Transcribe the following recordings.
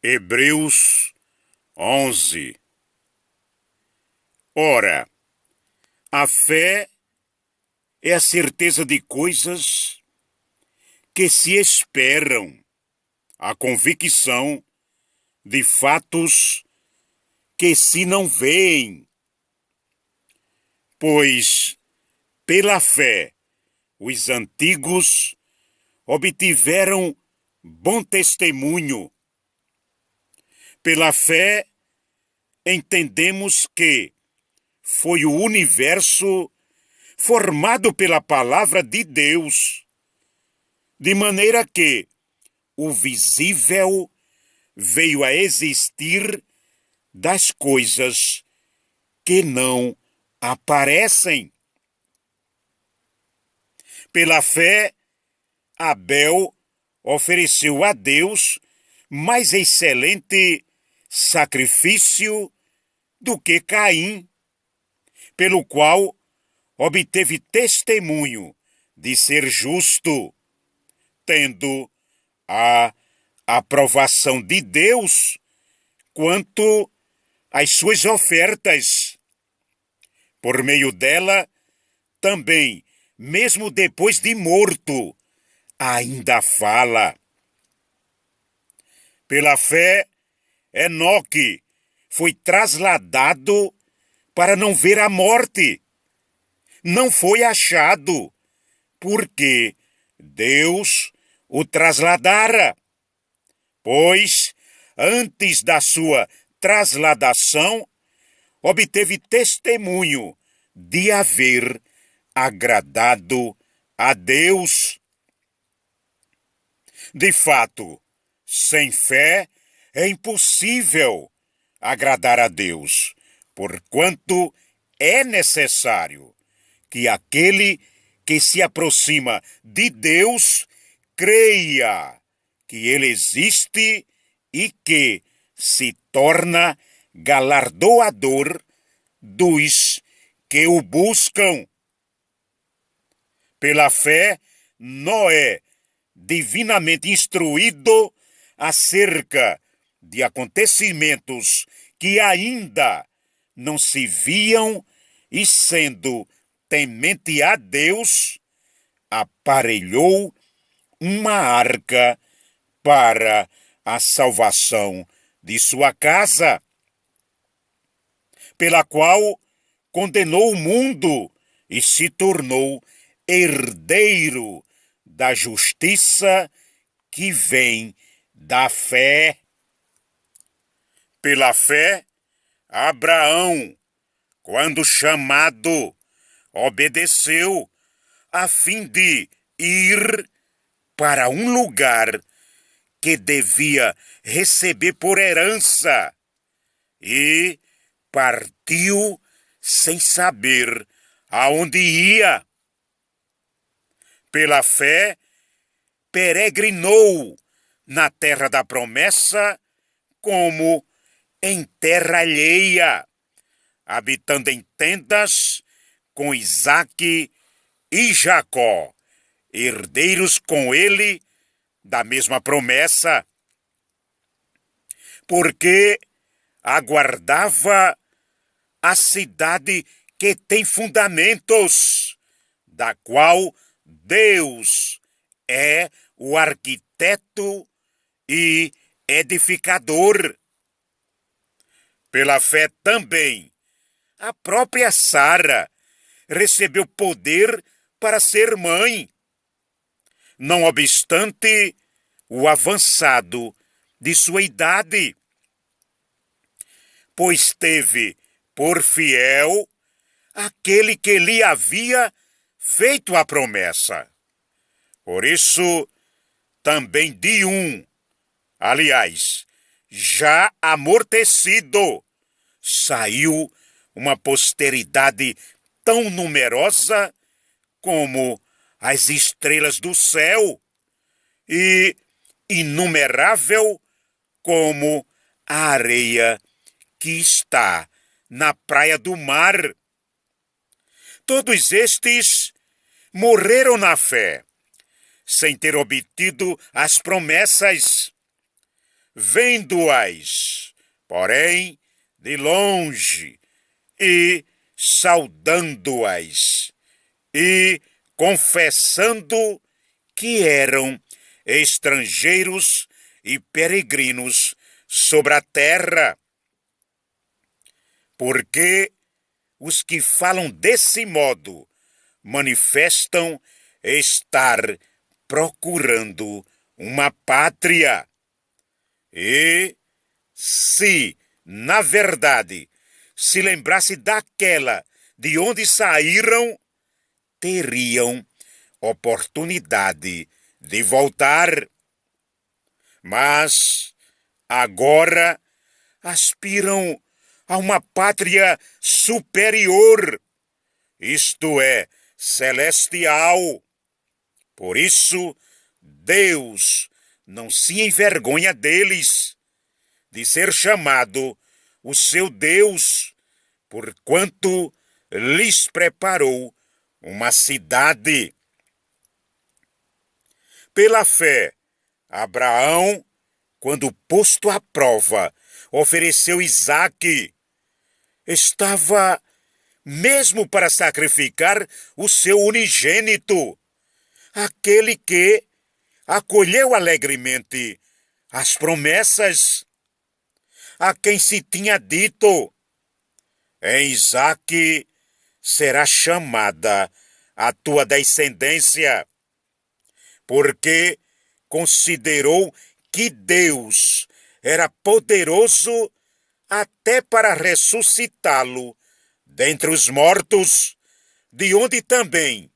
Hebreus 11. Ora, a fé é a certeza de coisas que se esperam, a convicção de fatos que se não veem. Pois, pela fé, os antigos obtiveram bom testemunho. Pela fé, entendemos que foi o universo formado pela palavra de Deus, de maneira que o visível veio a existir das coisas que não aparecem. Pela fé, Abel ofereceu a Deus mais excelente sacrifício do que Caim, pelo qual obteve testemunho de ser justo, tendo a aprovação de Deus quanto às suas ofertas. Por meio dela, também, mesmo depois de morto, ainda fala. Pela fé, Enoque foi trasladado para não ver a morte. Não foi achado, porque Deus o trasladara. Pois, antes da sua trasladação, obteve testemunho de haver agradado a Deus. De fato, sem fé é impossível agradar a Deus, porquanto é necessário que aquele que se aproxima de Deus creia que Ele existe e que se torna galardoador dos que o buscam. Pela fé, Noé, divinamente instruído acerca de acontecimentos que ainda não se viam e sendo temente a Deus, aparelhou uma arca para a salvação de sua casa, pela qual condenou o mundo e se tornou herdeiro da justiça que vem da fé. Pela fé, Abraão, quando chamado, obedeceu a fim de ir para um lugar que devia receber por herança e partiu sem saber aonde ia. Pela fé, peregrinou na terra da promessa como em terra alheia, habitando em tendas com Isaque e Jacó, herdeiros com ele da mesma promessa, porque aguardava a cidade que tem fundamentos, da qual Deus é o arquiteto e edificador. Pela fé também, a própria Sara recebeu poder para ser mãe, não obstante o avançado de sua idade, pois teve por fiel aquele que lhe havia feito a promessa. Por isso, também de aliás, já amortecido, saiu uma posteridade tão numerosa como as estrelas do céu e inumerável como a areia que está na praia do mar. Todos estes morreram na fé, sem ter obtido as promessas, vendo-as, porém, de longe, e saudando-as, e confessando que eram estrangeiros e peregrinos sobre a terra. Porque os que falam desse modo manifestam estar procurando uma pátria. E se, na verdade, se lembrasse daquela de onde saíram, teriam oportunidade de voltar. Mas agora aspiram a uma pátria superior, isto é, celestial. Por isso, Deus não se envergonha deles, de ser chamado o seu Deus, porquanto lhes preparou uma cidade. Pela fé, Abraão, quando posto à prova, ofereceu Isaque. Estava mesmo para sacrificar o seu unigênito, aquele que acolheu alegremente as promessas, a quem se tinha dito: em Isaque será chamada a tua descendência, porque considerou que Deus era poderoso até para ressuscitá-lo dentre os mortos, de onde também,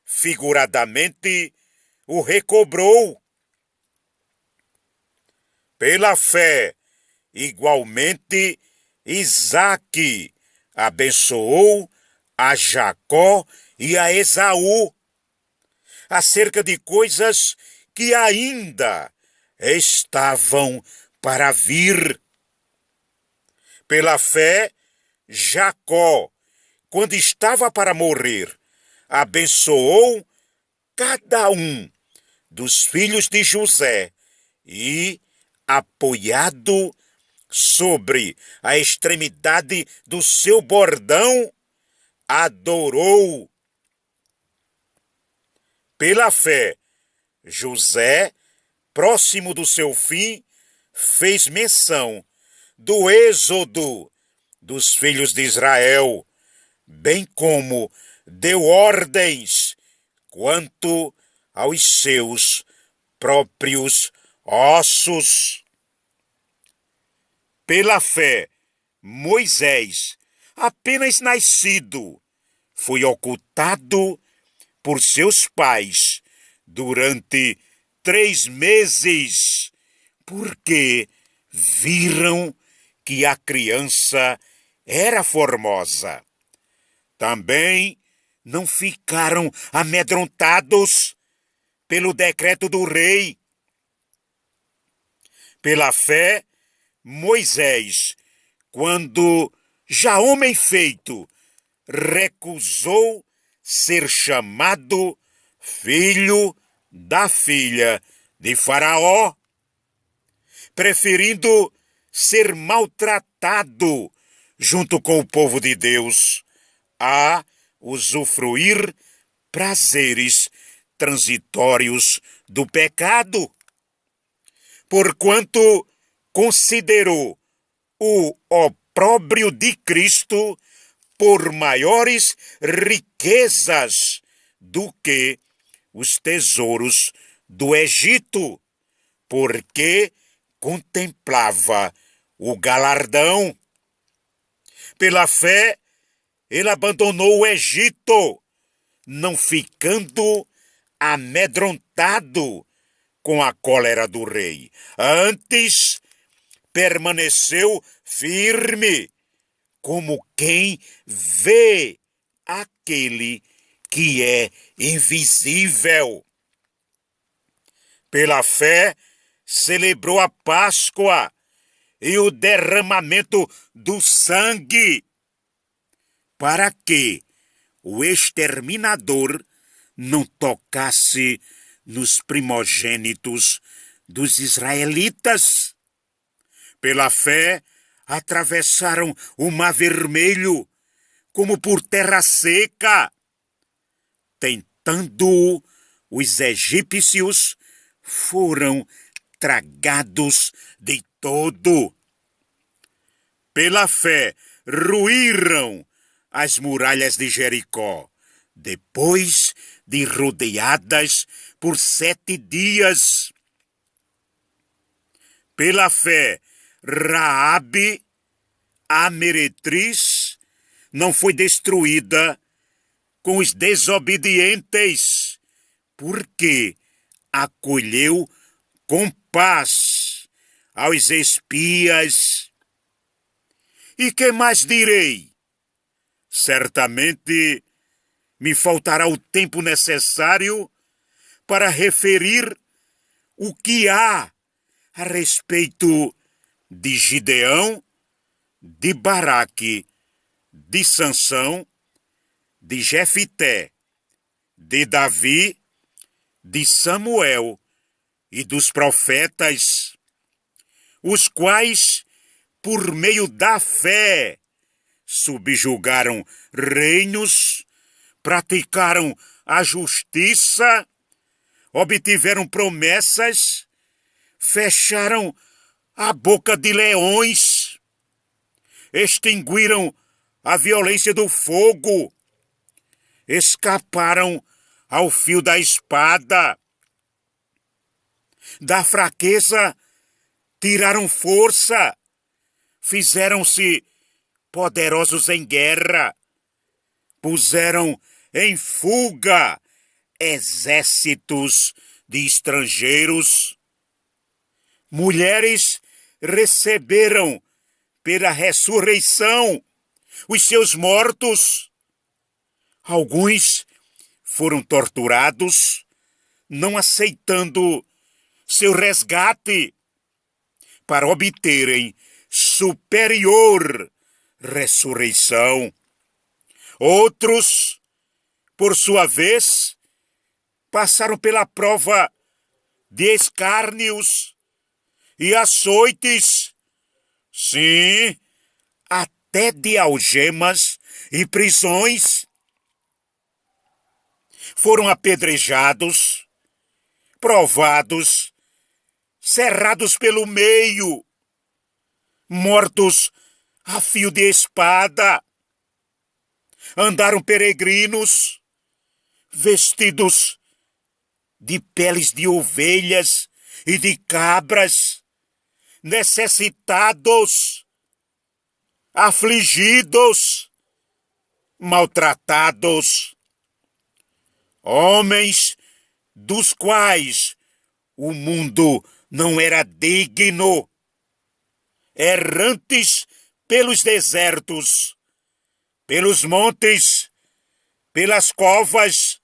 figuradamente, o recobrou. Pela fé, igualmente, Isaque abençoou a Jacó e a Esaú acerca de coisas que ainda estavam para vir. Pela fé, Jacó, quando estava para morrer, abençoou cada um dos filhos de José e, apoiado sobre a extremidade do seu bordão, adorou. Pela fé, José, próximo do seu fim, fez menção do êxodo dos filhos de Israel, bem como deu ordens quanto aos seus próprios ossos. Pela fé, Moisés, apenas nascido, foi ocultado por seus pais durante 3 meses, porque viram que a criança era formosa. Também não ficaram amedrontados pelo decreto do rei. Pela fé, Moisés, quando já homem feito, recusou ser chamado filho da filha de Faraó, preferindo ser maltratado junto com o povo de Deus a usufruir prazeres transitórios do pecado, porquanto considerou o opróbrio de Cristo por maiores riquezas do que os tesouros do Egito, porque contemplava o galardão. Pela fé, ele abandonou o Egito, não ficando amedrontado com a cólera do rei. Antes, permaneceu firme, como quem vê aquele que é invisível. Pela fé, celebrou a Páscoa e o derramamento do sangue, para que o exterminador não tocasse nos primogênitos dos israelitas. Pela fé, atravessaram o Mar Vermelho, como por terra seca. Tentando, os egípcios foram tragados de todo. Pela fé, ruíram as muralhas de Jericó, depois de rodeadas por 7 dias. Pela fé, Raabe, a meretriz, não foi destruída com os desobedientes, porque acolheu com paz aos espias. E que mais direi? Certamente me faltará o tempo necessário para referir o que há a respeito de Gideão, de Baraque, de Sansão, de Jefité, de Davi, de Samuel e dos profetas, os quais, por meio da fé, subjugaram reinos, praticaram a justiça, obtiveram promessas, fecharam a boca de leões, extinguiram a violência do fogo, escaparam ao fio da espada, da fraqueza tiraram força, fizeram-se poderosos em guerra, puseram em fuga exércitos de estrangeiros. Mulheres receberam pela ressurreição os seus mortos. Alguns foram torturados, não aceitando seu resgate, para obterem superior ressurreição. Outros, por sua vez, passaram pela prova de escárnios e açoites, sim, até de algemas e prisões. Foram apedrejados, provados, cerrados pelo meio, mortos a fio de espada. Andaram peregrinos, vestidos de peles de ovelhas e de cabras, necessitados, afligidos, maltratados. Homens dos quais o mundo não era digno, errantes pelos desertos, pelos montes, pelas covas,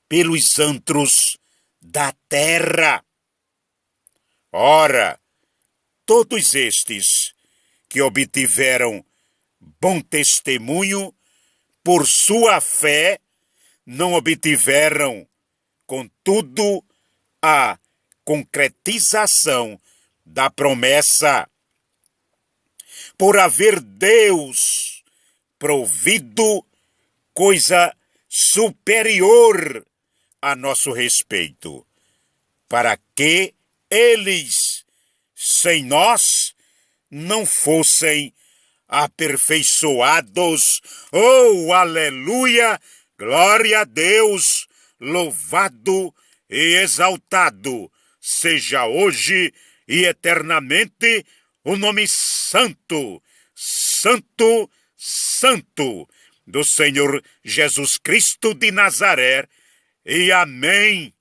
pelos antros da terra. Ora, todos estes que obtiveram bom testemunho por sua fé, não obtiveram, contudo, a concretização da promessa. Por haver Deus provido coisa superior a nosso respeito, para que eles, sem nós, não fossem aperfeiçoados. Oh, aleluia! Glória a Deus! Louvado e exaltado seja hoje e eternamente o nome santo, santo, santo do Senhor Jesus Cristo de Nazaré. E amém.